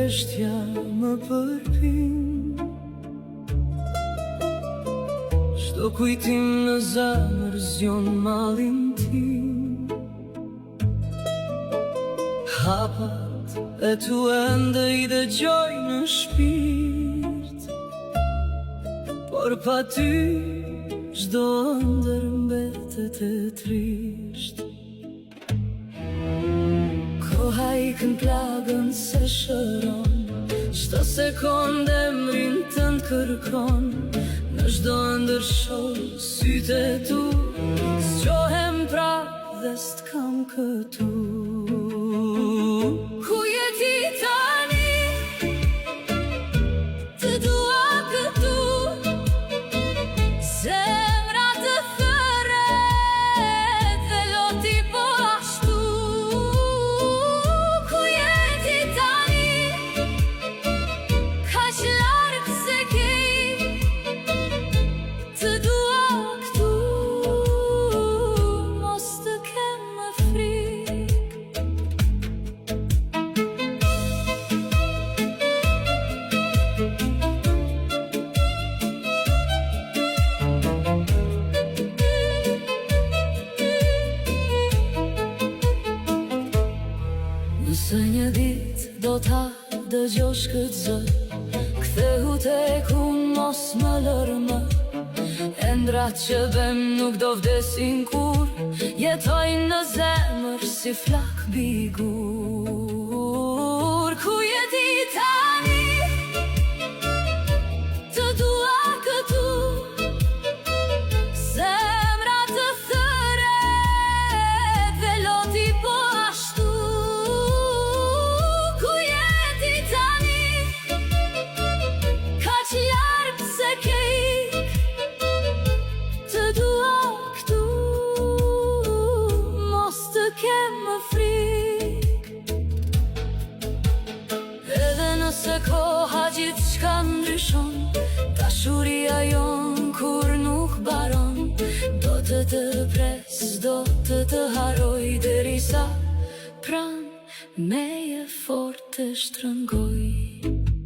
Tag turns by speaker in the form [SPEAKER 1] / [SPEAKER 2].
[SPEAKER 1] vreshtja më përpin, çdo kujtim në zemër zgjon mallin tim. Hapat e tu ende I dëgjoj në shpirt, por pa ty çdo ëndër mbetet e trisht. Koha ikën plagën se shëron, çdo sekond emrin tënd kërkon. Në çdo ëndër shoh sytë e tu, zgjohem prap dhe s'tkam këtu. Ku je ti tani? Të dua këtu, zemra të thëret dhe loti po ashtu. Ku je ti tani? Kaq larg se ke, të dua këtu, mos të kem më frikë. Nëse një dit do ta dëgjosh këtë zë, kthehu tek unë, mos më lërë më. Endrat që bem nuk do vdesin kur, jetojnë në zemër si flak bigur. Ku je ti tani? Të dua këtu, zemra të thëret dhe loti po ashtu. Ku je ti tani? Kaq larg se ke, të dua këtu, mos të kem më frikë. Edhe nëse koha gjithçka ndryshon, dashuria jon kur nuk baron. Do të pres, do të haroj, derisa pran meje fort të shtrëngoj.